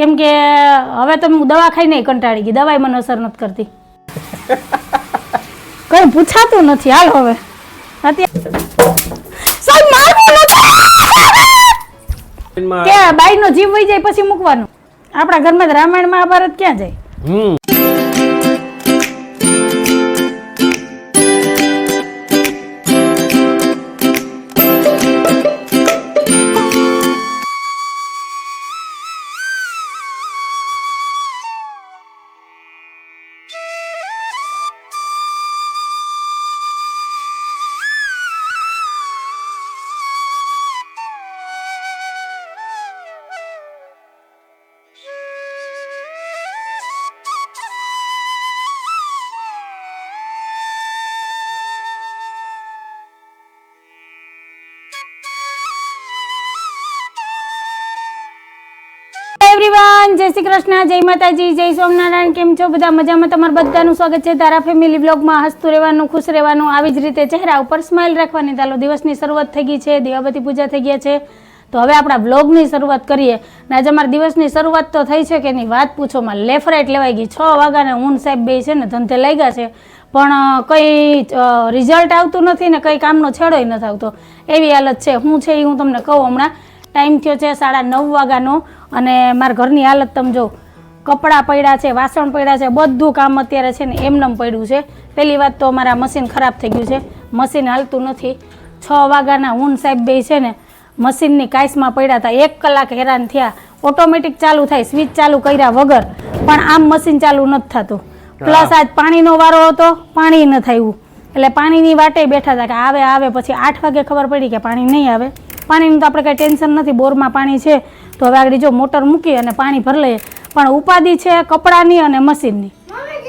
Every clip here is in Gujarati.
કેમ કે હવે તો હું દવા ખાઈને કંટાળી ગઈ, દવાઈ મને અસર નથી કરતી. કઈ પૂછાતું નથી. હાલ હવે કે બાઈ નો જીવ વહી જાય પછી મૂકવાનું. આપણા ઘરમાં રામાયણ મહાભારત ક્યાં જાય? એવરીવન, જય શ્રી કૃષ્ણ, જય માતાજી, જય સોમનારાયણ. કેમ છો બધા? મજામાં? તમારું બધાનું સ્વાગત છે તારા ફેમિલી બ્લોગમાં. હસતું રહેવાનું, ખુશ રહેવાનું, આવી જ રીતે ચહેરા ઉપર સ્માઇલ રાખવાની. ચાલો, દિવસની શરૂઆત થઈ ગઈ છે, દીવાબત્તી પૂજા થઈ ગયા છે, તો હવે આપણા બ્લોગની શરૂઆત કરીએ. ને આજે અમારા દિવસની શરૂઆત તો થઈ છે કે નહીં વાત પૂછોમાં. લેફ્ટ રાઈટ લેવાઈ ગઈ. 6 વાગ્યાને હું સાહેબ બે છે ને ધંધે લાગ્યા છે, પણ કંઈ રિઝલ્ટ આવતું નથી ને કંઈ કામનો છેડોય નથી આવતો. એવી હાલત છે. શું છે એ હું તમને કહું. હમણાં ટાઈમ થયો છે 9:30 વાગ્યાનો અને મારા ઘરની હાલત તમે જો. કપડાં પડ્યા છે, વાસણ પડ્યા છે, બધું કામ અત્યારે છે ને એમનેમ પડ્યું છે. પહેલી વાત તો અમારા મશીન ખરાબ થઈ ગયું છે, મશીન હાલતું નથી. 6 વાગ્યાના હું સાહેબ બે છે ને મશીનની કાંસમાં પડ્યા હતા. 1 કલાક હેરાન થયા. ઓટોમેટિક ચાલુ થાય, સ્વિચ ચાલુ કર્યા વગર, પણ આમ મશીન ચાલુ નથી થતું. પ્લસ આજ પાણીનો વારો હતો, પાણી ન થયું એટલે પાણીની વાટે બેઠા હતા કે આવે આવે. પછી 8 વાગે ખબર પડી કે પાણી નહીં આવે. પાણીનું તો આપણે કંઈ ટેન્શન નથી, બોરમાં પાણી છે તો હવે આગળ જો મોટર મૂકી અને પાણી ભરી લઈએ. પણ ઉપાધિ છે કપડાની અને મશીનની.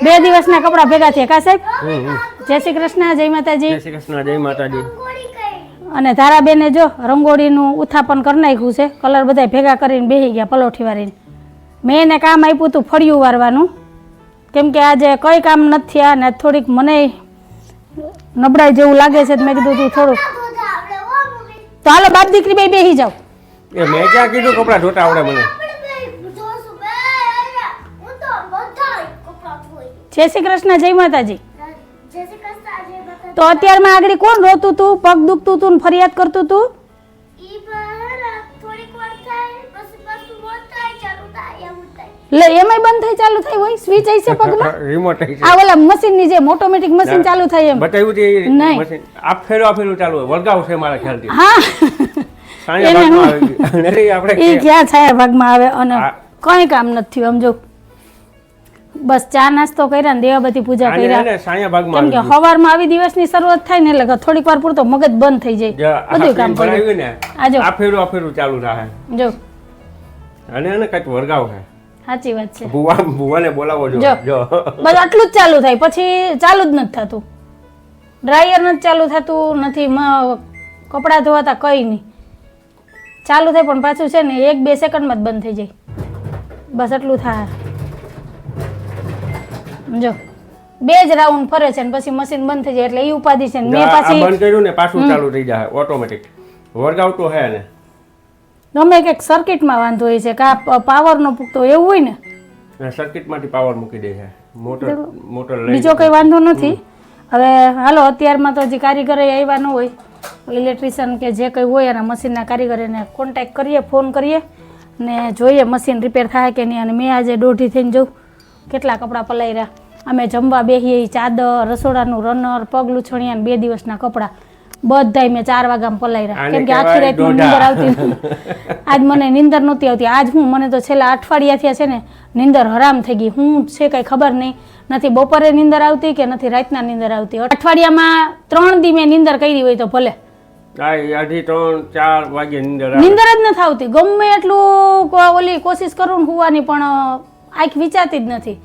2 દિવસના કપડાં ભેગા થયા. કા સાહેબ? જય શ્રી કૃષ્ણ, જય માતાજી. જય શ્રી કૃષ્ણ, જય માતાજી. અને ધારાબેને જો રંગોળીનું ઉત્થાપન કરી નાખ્યું છે. કલર બધા ભેગા કરીને બેસી ગયા પલોઠી વાળીને. મેં એને કામ આપ્યું હતું ફળિયું વારવાનું, કેમ કે આજે કંઈ કામ નથી થયા ને થોડીક મને નબળાઈ જેવું લાગે છે. મેં કીધું તું થોડુંક તો હાલો બાપ દીકરી બે બેસી જાવ. એ મેં ક્યાં કીધું કપડા ધોતા આવડે મને? જય શ્રી કૃષ્ણ, જય માતાજી. તો અત્યારમાં આગળ કોણ રોતું તું, પગ દુખતું તું, ફરિયાદ કરતું તું? લે એમાંય બંધ થાય ચાલુ થાય હોય? સ્વિચ આવી છે પગમાં? રિમોટ છે. આ ઓલા મશીન ની જેમ ઓટોમેટિક મશીન ચાલુ થાય એમ બતાવ્યું તે નહીં. મશીન આ ફેરું ચાલુ હોય. વળગાવ છે મારા ખ્યાલથી. હા, સાંજે ભાગમાં આવી ગયું. નહીં આપણે એ ક્યાં છાયા ભાગમાં આવે અને કઈ કામ નથી થયું. સમજો બસ ચા નાસ્તો કર્યા ને દેવાબત્તી પૂજા કર્યા. સાંજે ભાગમાં કેમ કે સવારમાં આવી દિવસની શરૂઆત થાય ને એટલે થોડીક વાર પૂરતો મગજ બંધ થઈ જાય, બધું કામ ભરાયું ને આજો આ ફેરું ચાલુ થાય. જો અને એને કઈક વળગાવ છે. સાચી વાત છે. ભુવાને બોલાવો જો બસ આટલું જ ચાલુ થાય, પછી ચાલુ જ નથી થતું. ડ્રાયર નથી ચાલુ થતું, નથી કપડાં ધોવાતા, કઈ નહીં ચાલુ થાય પણ પાછું છે ને 1-2 સેકન્ડમાં જ બંધ થઈ જાય. બસ એટલું થાય. જો 2 જ રાઉન્ડ ફરે છે ને પછી મશીન બંધ થઈ જાય એટલે એ ઉપાધિ છે. મેં પાછી બંધ કર્યું ને પાછું ચાલુ થઈ જાય ઓટોમેટિક. વળગાવ તો હે ને ગમે કંઈક સર્કિટમાં વાંધો હોય છે કા પાવરનો પૂગતો એવું હોય ને સર્કિટમાંથી પાવર મૂકી દે છે. મોટર બીજો કંઈ વાંધો નથી. હવે હાલો અત્યારમાં તો હજી કારીગરે આવ્યા ન હોય, ઇલેક્ટ્રિશિયન કે જે કંઈ હોય એના મશીનના કારીગરને કોન્ટેક્ટ કરીએ, ફોન કરીએ ને જોઈએ મશીન રિપેર થાય કે નહીં. અને મેં આજે દોઢી થઈને જોઉં કેટલા કપડાં પલાયર્યા. અમે જમવા બેસીએ, ચાદર, રસોડાનું રનર, પગ લૂછણિયા ને 2 દિવસના કપડાં બધાય મેં 4 વાગ્યામાં પલાયર્યા. કેમ કે આખી રાત મને નીંદર આવતી. આજ મને નીંદર નહોતી આવતી. આજ મને તો છેલ્લા અઠવાડિયાથી છે ને નીંદર હરામ થઈ ગઈ. હું છે કંઈ ખબર નહીં, નથી બપોરે નીંદર આવતી કે નથી રાતના નીંદર આવતી. અઠવાડિયામાં 3 દી મેં નીંદર કરી હોય તો ભલે 2:30-4 વાગે નીંદર જ નથી આવતી. ગમે એટલું ઓલી કોશિશ કરું ને હોવાની પણ આંખ વિચારતી જ નથી.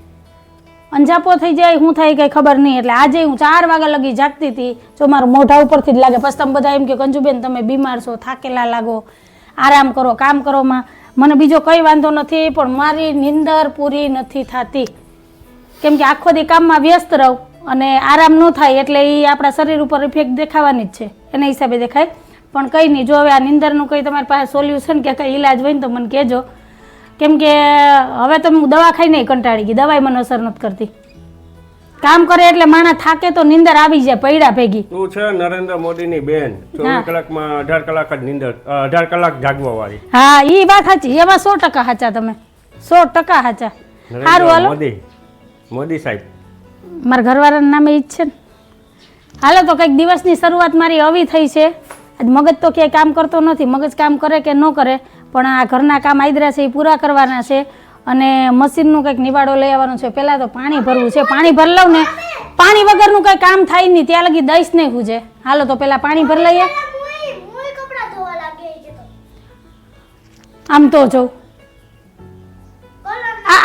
અંજાપો થઈ જાય, શું થાય કંઈ ખબર નહીં. એટલે આજે હું 4 વાગ્યા લગી જાગતી હતી. જો મારું મોઢા ઉપરથી જ લાગે. પછી તમે બધા એમ કે કંજુબેન તમે બીમાર છો, થાકેલા લાગો, આરામ કરો, કામ કરોમાં. મને બીજો કંઈ વાંધો નથી, પણ મારી નીંદર પૂરી નથી થતી. કેમ કે આખો દી કામમાં વ્યસ્ત રહું અને આરામ ન થાય એટલે એ આપણા શરીર ઉપર ઇફેક્ટ દેખાવાની જ છે, એના હિસાબે દેખાય. પણ કંઈ નહીં, જો હવે આ નીંદરનું કંઈ તમારી પાસે સોલ્યુશન કે કંઈ ઈલાજ હોય ને તો મને કહેજો. કેમ કે હવે તો હું દવા ખાઈને કંટાળી ગઈ, દવાઈ મને અસર નથી કરતી. કામ કરે એટલે માણસ થાકે તો નીંદર આવી જાય પૈડા ભેગી. તું છે નરેન્દ્ર મોદીની બેન, 24 કલાકમાં 18 કલાક જ નીંદર, 18 કલાક જાગવા વાળી. હા ઈ વાત સાચી, એમાં 100% સાચા તમે, 100% સાચા. સારું હાલો, મોદી સાહેબ મારા ઘરવાળાના નામે ઈ જ છે ને. હાલો તો કંઈક દિવસની શરૂઆત મારી આવી થઈ છે. આજ મગજ તો ક્યાંય કામ કરતો નથી, મગજ કામ કરે કે ન કરે પણ આ ઘરના કામ આદરા છે એ પૂરા કરવાના છે અને મશીનનું કંઈક નિવાડો લઈ આવવાનો છે. પહેલાં તો પાણી ભરવું છે, પાણી ભરી લઉં ને, પાણી વગરનું કંઈ કામ થાય નહીં, ત્યાં લગી દઈશ નહીં હુજે. હાલો તો પહેલાં પાણી ભરી લઈએ. આમ તો જોઉં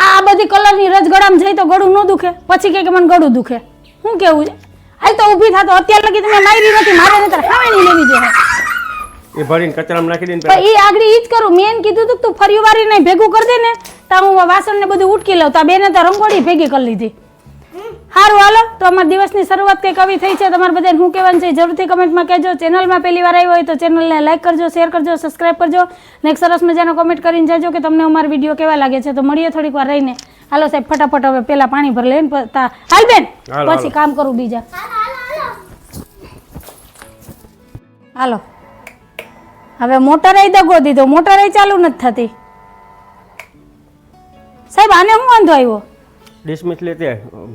આ બધી કલરની રજગડામાં જાય તો ગળું ન દુખે, પછી કે મને ગળું દુખે. શું કેવું છે? હાલ તો ઊભી થતો, અત્યાર લગી તમે મારી નથી, મારે નતર ખાવાની લેવી જોઈએ. એ ભરીને કચરામાં નાખી દે ને. પણ એ આગળ ઈ જ કરું. મેં એને કીધું તું ફરી વારી નહીં ભેગું કરી દે ને, તો હું વાસણ ને બધું ઉટકી લઉં. તો બેને તો રંગોળી ભેગી કરી લીધી. સારું હાલો તો અમારા દિવસની શરૂઆત કંઈક આવી થઈ છે. તમારે બધાને શું કહેવાનું છે જરૂરથી કમેન્ટમાં કહેજો. ચેનલમાં પહેલી વાર આવ્યો હોય તો ચેનલને લાઈક કરજો, શેર કરજો, સબસ્ક્રાઈબ કરજો ને એક સરસ મજાનો કમેન્ટ કરીને જજો કે તમને અમારા વિડીયો કેવા લાગે છે. તો મળીએ થોડીક વાર રહીને. હાલો સાહેબ ફટાફટ હવે પહેલા પાણી ભરી લઈને હાલ બેન પછી કામ કરું બીજા. હાલો હવે મોટરે દગો દીધો, મોટરે ચાલુ નથી થતી. સાહેબ આને શું વાંધો આવ્યો? ડિસમિસ લેતે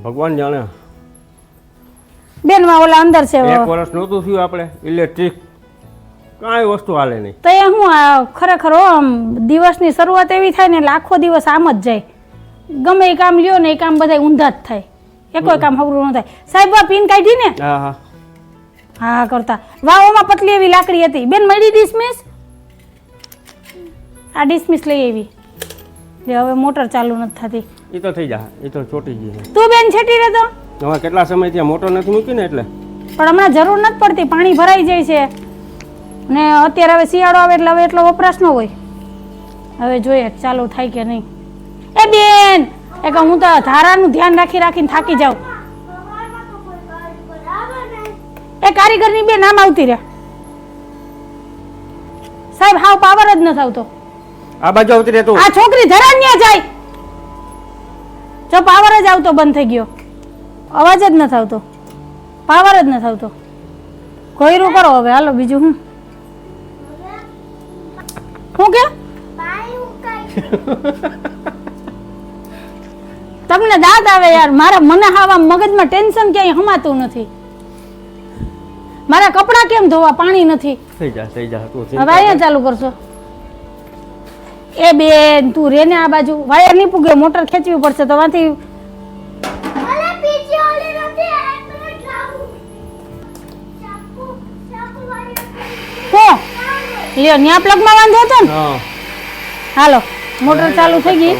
ભગવાન જાણે. બેન માં ઓલા અંદર છે, 1 વર્ષ નહોતું થયું આપણે ઇલેક્ટ્રિક કાંઈ વસ્તુ હાલે નહીં. તો એ હું ખરેખર આમ દિવસની શરૂઆત એવી થાય ને એટલે આખો દિવસ આમ જ જાય. ગમે એ કામ લ્યો ને એ કામ બધા ઊંધા જ થાય, એ કોઈ કામ હવરું ન થાય. સાહેબ આ પીન કાઢી ને? હા હા હા કરતા વાવોમાં પતલી એવી લાકડી હતી. બેન મળી ડિસમિસ? આ ડિસમિસ લઈ આવી. હવે મોટર ચાલુ નથી થતી. એ તો થઈ જાય, એ તો ચોટી ગઈ. તું બેન છેટી રહેતો હવે કેટલા સમય ત્યાં મોટર નથી મૂકી ને એટલે. પણ હમણાં જરૂર નથી પડતી, પાણી ભરાઈ જાય છે ને અત્યારે હવે શિયાળો આવે એટલે હવે એટલો વપરાશ ન હોય. હવે જોઈએ ચાલુ થાય કે નહીં. એ બેન એક હું તો ધારાનું ધ્યાન રાખી રાખીને થાકી જાઉં. એ કારીગરની બેન નામ આવતી રહ્યા. સાહેબ હાવ પાવર જ નથી આવતો. આ બાજુ આવતી રહે તું. આ છોકરી ધરાન ન્યા જાય. જો પાવર જ આવતો બંધ થઈ ગયો, અવાજ જ નથી આવતો, પાવર જ નથી આવતો. કોયરું કરો હવે. હાલો બીજું હું કે તમને દાંત આવે યાર. મારા મને હાવા મગજમાં ટેન્શન ક્યાંય હમાતું નથી. મારા કપડાં કેમ ધોવા, પાણી નથી. થઈ જા તું. હવે અહીંયા ચાલુ કરશો? એ બેન તું રે ને આ બાજુ, વાયર નહીં પૂગે, મોટર ખેંચવી પડશે તો વાંથી. લ્યો ન્યા પ્લગમાં વાંધો હતો ને. હાલો મોટર ચાલુ થઈ ગઈ.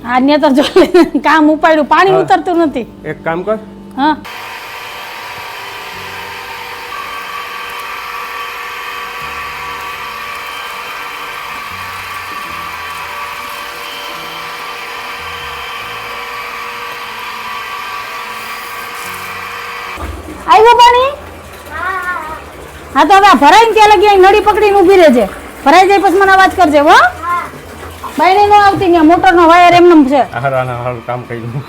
હા ને તો જો કામ ઉપાડ્યું, પાણી ઉતરતું નથી. એક કામ કર. હા આવ્યું પાણી? હા તો હવે આ ભરાઈને ત્યાં લગી અહીં નળી પકડીને ઊભી રહેજે. ભરાઈ જાય પછી મને અવાજ કરજે હો. બાયણે નો આવતી, ત્યાં મોટરનો વાયર એમને છે. હારું કામ કરી દઉં.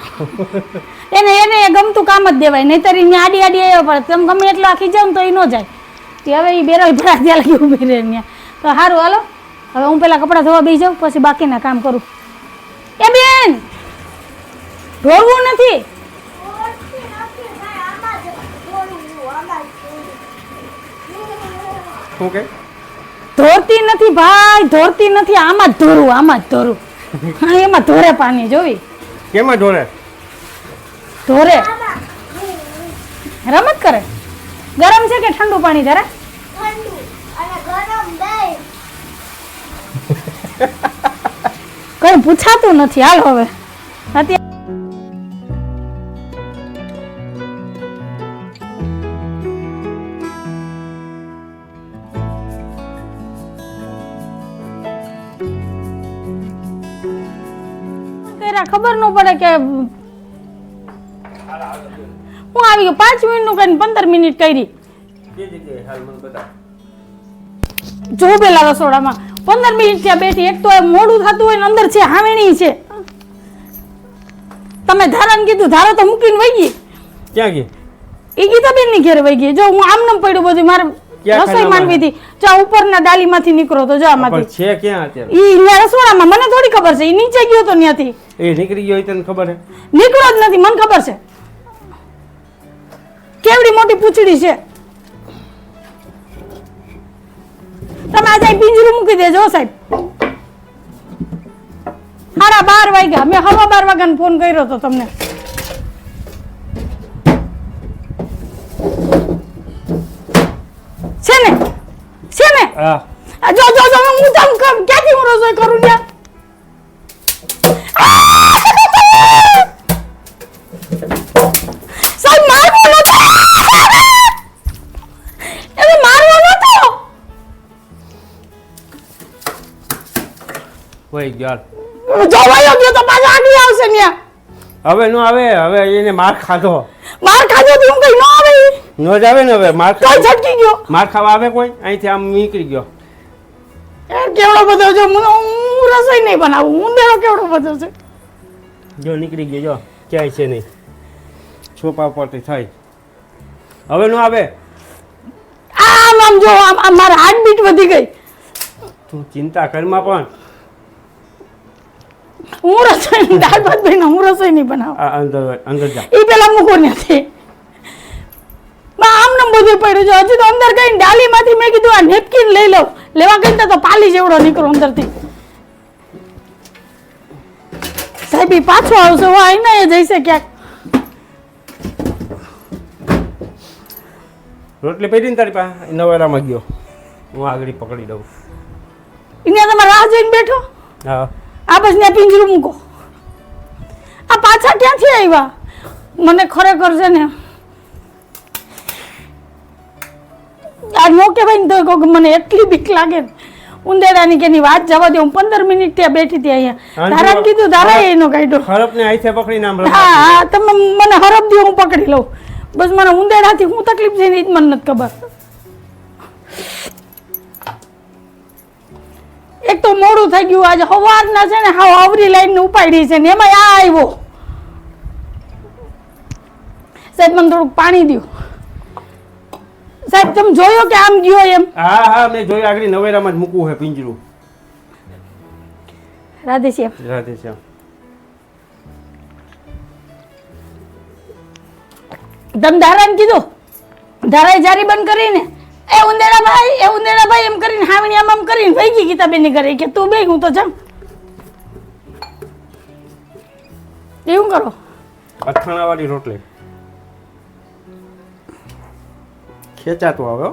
એને ગમતું કામ જ દેવાય, નહીતર અહીંયા આડી આડી આવ્યો પડે. તમે ગમે એટલો આખી જાવ તો એ ન જાય. હવે એ બેરલ ભરા ત્યાં લગી ઊભી રહે ત્યાં. તો સારું હાલો હવે હું પેલા કપડાં ધોવા બેસી જાઉં પછી બાકીના કામ કરું. એ બેન ઢોળવું નથી. શું કે? ધોરતી નથી ભાઈ, ધોરતી નથી. આમાં જ ધોરું, આમાં જ ધોરું. હા એમાં ધોરે પાણી જોવી. કેમાં ઢોરે? ધોરે રમત કરે. ગરમ છે કે ઠંડુ પાણી જરા? કઈ પૂછાતું નથી. હાલ હવે અત્યારે ખબર ન પડે કે હું આવી ગયો. 5 મિનિટનું કરીને 15 મિનિટ કરી. જો પેલા રસોડામાં 15 મિનિટ ત્યાં બેઠી. એક તો એ મોડું થતું હોય ને અંદર છે હાવેણી છે. તમે ધારાને કીધું, ધારા તો મૂકીને વહી ગઈ. ક્યાં ગઈ? એ ગીતાબેન ની ઘેર વહી ગઈ. જો હું આમનામ પડ્યું બધું, મારે ક્યાં રસોઈ માંડવી હતી. જો ઉપરના ડાલીમાંથી નીકળો તો જો પણ આમાંથી. છે ક્યાં અત્યારે? ઈ ત્યાં રસોડામાં, મને થોડી ખબર છે. ઈ નીચે ગયો તો ત્યાંથી એ નીકળી ગયો હોય તને ખબર હે? નીકળો જ નથી, મને ખબર છે. કેવડી મોટી પૂંછડી છે. તમે આજે પિંજરું મૂકી દેજો સાહેબ. 12:30 વાગ્યા. મેં 12:15 વાગ્યાનો ફોન કર્યો હતો તમને. છે ને? છે ને? હા. જો જો જો હું તમ ક્યાંથી હું રસોઈ કરું ત્યાં? સાહેબ મારવો નતો. એને મારવો નતો. વહી ગયો. જો વાયો ગયો તો પાછો આગળ આવશે ન્યા. હવે નો આવે, હવે એને માર ખાધો. માર ખાધો તો હું કઈ ન આવે. નો જ આવે ને હવે માર તોય છટકી ગયો. માર ખાવા આવે કોઈ? અહીંથી આમ નીકળી ગયો. યાર કેવડો બધો જો હું રસોઈ નહીં બનાવું. ઉંદેડો કેવડો બધો છે. જો નીકળી ગયો, જો ક્યાંય છે નહીં. છોપા પરથી થાય. હવે નો આવે. આમ આમ જો આમ મારા હાર્ટબીટ વધી ગઈ. તું ચિંતા કરમાં પણ હું રસોઈ દાળ ભાત બને, હું રસોઈ નહીં બનાવું. આ અંદર જા. એ પેલા મૂકો નથી. આમ નામ બધું પડ્યું છે. હજી તો અંદર ગઈ ડાલીમાંથી મેં કીધું આ નેપકિન લઈ લઉં. લેવા ગઈ તો પાલી જેવડો નીકળો અંદરથી. સાહેબ ઈ પાછો આવશે. હું આઈને એ જઈશે ક્યાંક. રોટલી પડી ને તારી પાસે નવેરામાં ગયો. હું આગળ પકડી દઉં. અહીંયા તમે રાહ જોઈને બેઠો. હા. આ બસ ને પિંજરું મૂકો. આ પાછા ક્યાંથી આવ્યા? મને ખરેખર છે ને આ નો કહેવાય ને તો કહું કે મને એટલી બીક લાગે ને ઉંદેડાની કે ની વાત જવા દે. હું 15 મિનિટ ત્યાં બેઠી હતી અહીંયા. ધારાને કીધું, ધારા એનો કાઢ્યો. હરપને આઈથે પકડીને આમ હા હા, તમે મને હરપ દો, હું પકડી લઉં. બસ મને ઉંદેડાથી હું તકલીફ છે ને એ જ મને નથી ખબર. એક તો મોડું થઈ ગયું. આજે સવારના છે ને હાવ આવરી લાઈન ઉપાડી છે ને એમાં આ આવ્યો. સાહેબ મને થોડુંક પાણી દો. સાહેબ તમે જોયો કે આમ ગયો એમ? હા હા, મેં જોયું. આગળ નવેરામાં જ મૂકવું છે પિંજરું. રાધેશ્યામ. રાધેશ્યામ. તમે ધારાને કીધું, ધારાએ જારી બંધ કરીને એ ઉંદેડાભાઈ એમ કરીને હાવણી આમ કરીને વહી ગઈ ગીતાબેનની ઘરે કે તું બે હું તો જાઉં. એવું કરો. અથાણાવાળી રોટલી ખેંચાતું આવે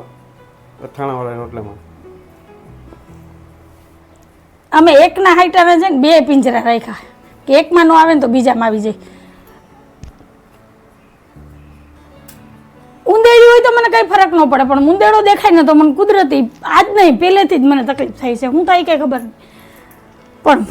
અથાણાવાળી રોટલીમાં. અમે એકના હાઈટાના છે ને 2 પિંજરા રાખ્યા કે એકમાં નો આવે ને તો બીજામાં આવી જાય. ઉંદેડી હોય તો મને કઈ ફરક ન પડે, પણ મુંદેડો દેખાય ને તો મને કુદરતી આજ નહીં પહેલેથી જ મને તકલીફ થાય છે. હું થાય કઈ ખબર નહીં, પણ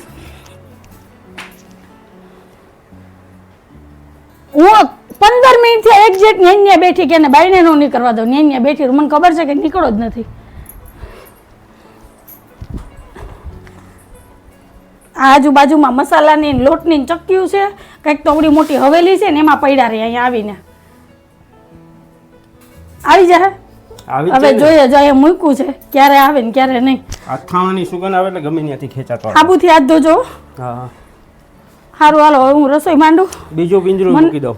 હું 15 મિનિટથી એક્ઝેક્ટ ન્યા બેઠી કે બાઈને નો નીકળવા દો. ન્યા બેઠી મને ખબર છે કે નીકળો જ નથી. આજુબાજુમાં મસાલાની લોટની ચક્કીયું છે, કંઈક તોવડી મોટી હવેલી છે ને એમાં પડ્યા રહે. અહીંયા આવીને આવી જાય. હવે જોઈએ જાય મૂક્યું છે, ક્યારે આવે ને ક્યારે નહીં. અથાણાની સુગંધ આવે એટલે ગમે ત્યાંથી ખેંચાતો આવે. સાબુથી હાથ ધોજો. હા સારું હાલો હવે હું રસોઈ માંડું. બીજું પિંજરું મૂકી દઉં.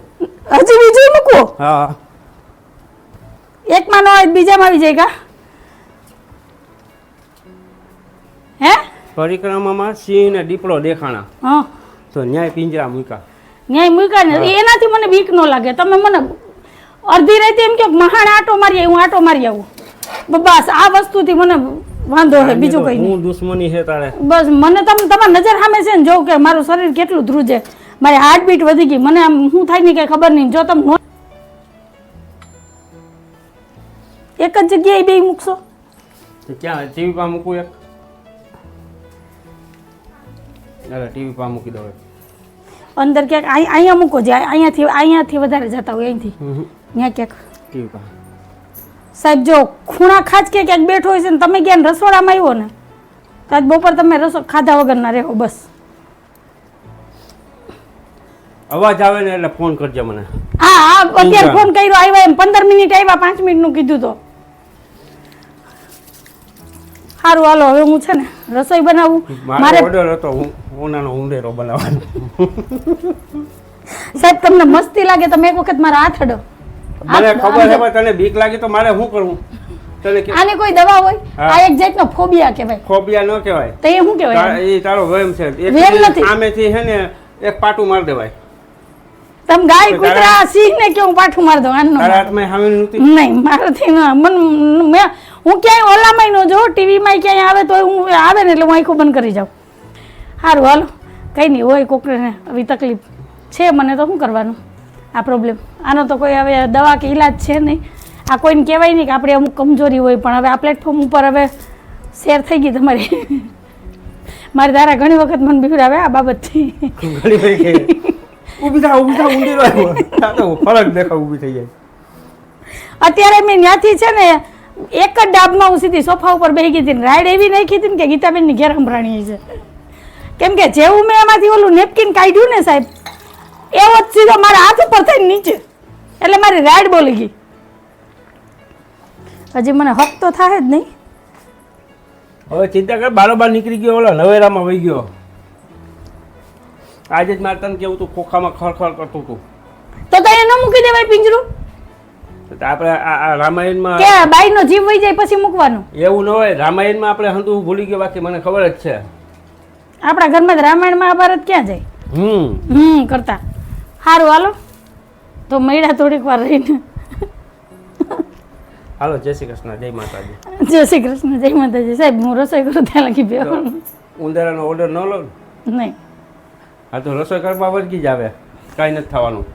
હજી બીજું મૂકવો? હા. એકમાં ન હોય બીજામાં આવી જાય કા? હે પરિક્રમામાં સિંહ ને દીપડો દેખાણા હા તો ન્યાય પિંજરા મૂક્યા. ન્યાય મૂક્યા ને એનાથી મને બીક ન લાગે. તમે મને અડધી રાતે એમ કહો મહાણ આટો મારી હું આટો મારી આવું, બસ આ વસ્તુથી મને વાંધો છે, બીજું કઈ નહીં. હું દુશ્મની છે તારે? બસ મને તમારી નજર સામે છે ને જોઉં કે મારું શરીર કેટલું ધ્રુજે, મારી હાર્ટબીટ વધી ગઈ, મને આમ શું થાય ને કઈ ખબર નહીં. જો તમે એક જ જગ્યાએ બે મૂકશો તો ક્યાં ટીવી પા મૂકું? એક અરે ટીવી પા મૂકી દો. અંદર ક્યાંક અહીંયા મૂકો, જે અહીંયાથી વધારે જતા હોય અહીંથી ત્યાં ક્યાંક. ટીવી પા સાહેબ જો ખૂણા ખાચ કે ક્યાંક બેઠો હોય છે ને તમે ક્યાં રસોડામાં આવ્યો ને તો આજ બપોર તમે ખાધા વગરના રહો બસ. અવાજ આવે ને એટલે ફોન કરજો મને. હા હા અત્યારે ફોન કર્યો આવ્યા એમ 15 મિનિટ આવ્યા 5 મિનિટનું કીધું તો સારું હાલો હવે હું છે ને રસોઈ બનાવું. મારો ઓર્ડર હતો હું ઓનાનો ઉંદેરો બનાવવાનો. સાહેબ તમને મસ્તી લાગે તમે એક વખત મારા હાથ અડો. મને ખબર છે પણ તને બીક લાગી તો મારે શું કરવું? તને આને કોઈ દવા હોય? આ એક જાતનો ફોબિયા કહેવાય. ફોબિયા ન કહેવાય. તો એ શું કહેવાય? એ તારો વહેમ છે. વહેમ નથી. આમેથી છે ને એક પાટું માર દેવાય. તમે ગાય કૂતરા સિંહ ને કેવું પાઠું માર દો આનો? તારા હાથમાં હામે નહોતી? નહીં મારાથી ના મન હું ક્યાંય ઓલામાં ન જો ટીવીમાં ક્યાંય આવે તો હું આવે ને એટલે હું આંખો બંધ કરી જાઉં. સારું હાલો કંઈ નહીં હોય કોકને આવી તકલીફ છે મને તો શું કરવાનું આ પ્રોબ્લેમ આનો તો કોઈ હવે દવા કે ઈલાજ છે નહીં. આ કોઈને કહેવાય નહીં કે આપણે અમુક કમજોરી હોય પણ હવે આ પ્લેટફોર્મ ઉપર હવે શેર થઈ ગઈ તમારી મારી તારા ઘણી વખત મને બીવડાવે આ બાબતથી. ઘણી વખત ઊભી થા ઊંડી રહ્યો ફરક દેખાવ ઊભી થઈ જાય. અત્યારે મેં ત્યાંથી છે ને એક જ ડાબમાં હું સીધી સોફા ઉપર બેસી ગઈ હતી રાઈડ એવી નાખી હતી ને કે ગીતાબેનની ઘેર સંભળાણી છે. કેમ કે જેવું મેં એમાંથી ઓલું નેપકિન કાઢ્યું ને સાહેબ એવો જ સીધો મારા હાથ ઉપર થઈને નીચે એટલે મારી રાઈડ બોલી ગઈ. હજી મને હક તો થાય જ નહીં. હવે ચિંતા કર બારોબાર નીકળી ગયો ઓલો નવેરામાં વહી ગયો. આજે જ મારે તને કેવું તું ખોખામાં ખળખળ કરતું હતું તો એને ન મૂકી દેવાય પિંજરું? આપણે આ રામાયણમાં કે બાઈનો જીવ વહી જાય પછી મૂકવાનું એવું ન હોય. રામાયણમાં આપણે હંધું ભૂલી ગયા બાકી મને ખબર જ છે. આપણા ઘરમાં રામાયણ મહાભારત ક્યાં જાય કરતા. સારું હાલો તો મળ્યા થોડીક વાર રહીને. હાલો જય શ્રી કૃષ્ણ જય માતાજી. જય શ્રી કૃષ્ણ જય માતાજી. સાહેબ હું રસોઈ કરું ત્યાં લગી બેવાનું. ઉંદરાનો ઓર્ડર ન લો નહીં. હા તો રસોઈ કરવા વળગી જ આવે કાંઈ નથી થવાનું.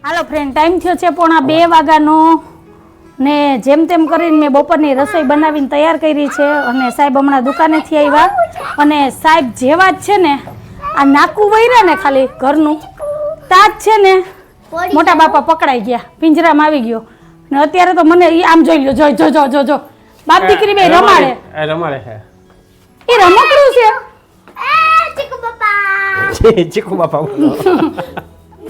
હાલો ફ્રેન્ડ ટાઈમ થયો છે 1:30 વાગ્યાનો ને જેમ તેમ કરીને મેં બપોરની રસોઈ બનાવીને તૈયાર કરી છે અને સાહેબ હમણાં દુકાનેથી આવ્યા અને સાહેબ જેવા જ છે ને આ નાકું વૈરા ને ખાલી ઘરનું તાજ છે ને મોટા બાપા પકડાઈ ગયા પિંજરામાં આવી ગયો ને અત્યારે તો મને આમ જોઈ લ્યો જો જો જો જો બાપ દીકરી બે રમાડે છે એ રમકડું છે ચીકુ બાપા.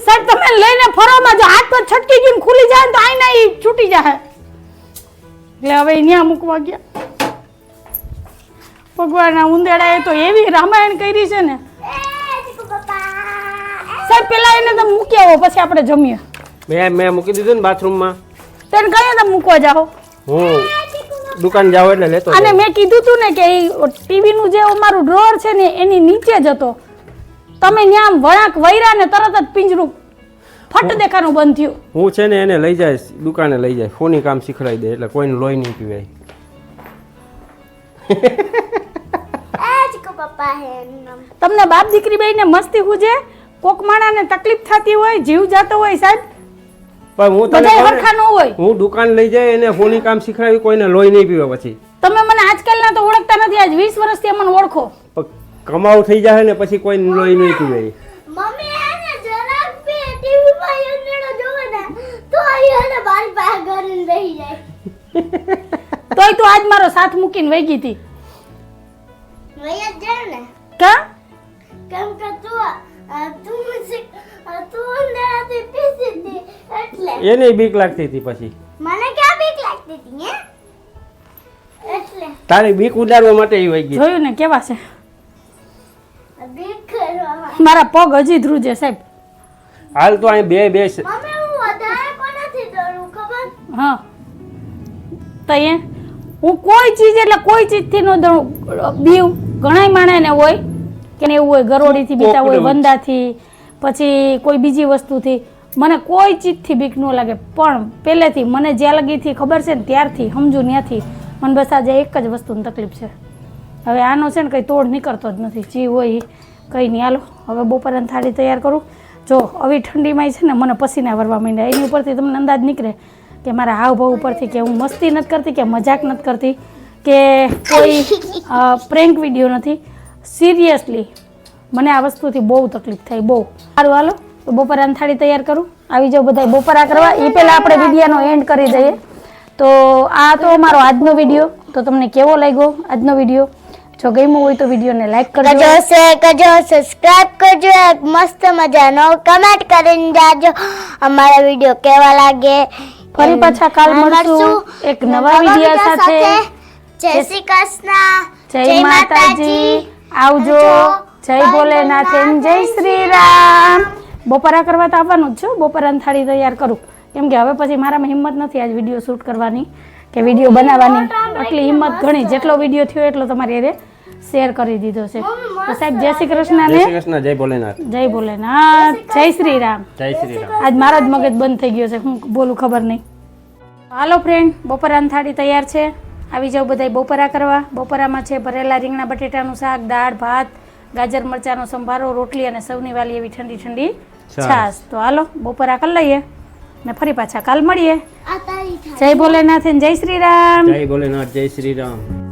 સાહેબ તમે લઈને ફરોમાં જો હાથ પર છટકી ગયું ખુલી જાય તો આઈ ના છૂટી જાય એટલે હવે અહીંયા મૂકવા ગયા. ભગવાનના ઉંદેડાએ તો એવી રામાયણ કરી છે ને સાહેબ પેલા એને તમે મૂકી આવો પછી આપણે જમીએ. મેં મૂકી દીધું ને બાથરૂમમાં. તેને કયા તમે મૂકવા જાઓ? હું દુકાન જાવ એટલે લેતો. અને મેં કીધું તું ને કે ટીવી નું જે અમારું ડ્રોર છે ને એની નીચે જ હતો. તમે ત્યાં વળાંક વૈરા ને તરત જ પિંજરું ફટ દેખાનું બંધ થયું. હું છે ને એને લઈ જાય દુકાને લઈ જાય ફોની કામ શીખડાઈ દે એટલે કોઈને લોહી નહીં પીવાય. તમને બાપ દીકરી બેયને મસ્તી હુજે કોક માણાને તકલીફ થતી હોય જીવ જાતો હોય સાહેબ પણ હું તને બધાય હરખા ન હોય. હું દુકાન લઈ જાય એને ફોની કામ શીખડાવી કોઈને લોહી નહીં પીવે પછી. તમે મને આજકાલના તો ઓળખતા નથી આજ 20 વર્ષથી અમને ઓળખો. કમાવ થઈ જાય ને પછી કોઈ લોહી નહીં પીવે. મમ્મી આને જરાક પે ટીવી માં યંગડો જોવે ને તો આને બારી પાસે કરીને બેહી જાય. તોય તું આજ મારો સાથ મૂકીને વઈ ગઈ હતી. વયા જાય ને કા કેમ કે તું અંદરથી પીસી હતી એટલે એને બીક લાગતી હતી પછી. મને ક્યાં બીક લાગતી હતી હે એટલે તારી બીક ઉડાડવા માટે એ વઈ ગઈ. જોયું ને કેવા છે બીક કરવા. મારા પગ હજી ધ્રુજે સાહેબ. હાલ તો અહીં બે મમ્મી હું વધારે કોનાથી ડરું ખબર? હા તો એ હું કોઈ ચીજ એટલે કોઈ ચીજથી નો ડરું. બીવ ઘણાય માણસને હોય કે એવું હોય ગરોળીથી બીતા હોય વંદાથી પછી કોઈ બીજી વસ્તુથી મને કોઈ ચીજથી બીક ન લાગે, પણ પહેલેથી મને જ્યાં લગીથી ખબર છે ને ત્યારથી સમજુ ત્યાંથી મને બસ આજે એક જ વસ્તુની તકલીફ છે. હવે આનો છે ને કંઈ તોડ નીકળતો જ નથી, જે હોય કંઈ નહીં. હાલો હવે બપોરની થાળી તૈયાર કરું. જો આવી ઠંડીમાં છે ને મને પસીના વરવા માંડ્યા. એની ઉપરથી તમને અંદાજ નીકળે કે મારા હાવભાવ ઉપરથી કે હું મસ્તી નથી કરતી, કે મજાક નથી કરતી, કે કોઈ પ્રેન્ક વિડીયો નથી. સિરિયસલી મને આ વસ્તુથી બહુ તકલીફ થાય, બહુ. સારું હાલો તો બપોરાની થાળી તૈયાર કરું. આવી જાઓ બધા બપોરા કરવા. એ પહેલાં આપણે વિડીયોનો એન્ડ કરી દઈએ. તો આ તો મારો આજનો વિડીયો. તો તમને કેવો લાગ્યો આજનો વિડીયો? જો ગમ્યું હોય તો વિડીયોને લાઈક કરજો, શેર કરજો, સબસ્ક્રાઇબ કરજો, એક મસ્ત મજાનો કમેન્ટ કરીને જાજો અમારા વિડીયો કેવા લાગે. ફરી પાછા કાલ મળશું એક નવા વિડીયો સાથે. જય શ્રી કૃષ્ણ, જય માતાજી, આવજો. જય ભોલેનાથ, જય શ્રી રામ. બપોરા કરવા તો આવવાનું જ છો. બપોરાની થાળી તૈયાર કરું, કેમ કે હવે પછી મારામાં હિંમત નથી આજ વિડીયો શૂટ કરવાની કે વિડીયો બનાવવાની. એટલી હિંમત ઘણી, જેટલો વિડીયો થયો એટલો તમારી હારે શેર કરી દીધો છે. તો સાહેબ જય શ્રી કૃષ્ણ જય ને શ્રી કૃષ્ણ, જય ભોલેનાથ, જય ભોલેનાથ, જય શ્રી રામ. જય શ્રી રામ. આજ મારો જ મગજ બંધ થઈ ગયો છે, હું બોલું ખબર નહીં. હાલો ફ્રેન્ડ, બપોરાની થાળી તૈયાર છે. આવી જાઓ બધા બપોરા કરવા. બપોરામાં છે ભરેલા રીંગણા બટેટાનું શાક, દાળ ભાત, ગાજર મરચાંનો સંભારો, રોટલી અને સૌની વાલી એવી ઠંડી ઠંડી છાશ. તો હાલો બપોરા કરી લઈએ ને ફરી પાછા કાલ મળીએ. જય ભોલેનાથ, જય શ્રી રામ. જય ભોલેનાથ, જય શ્રી રામ.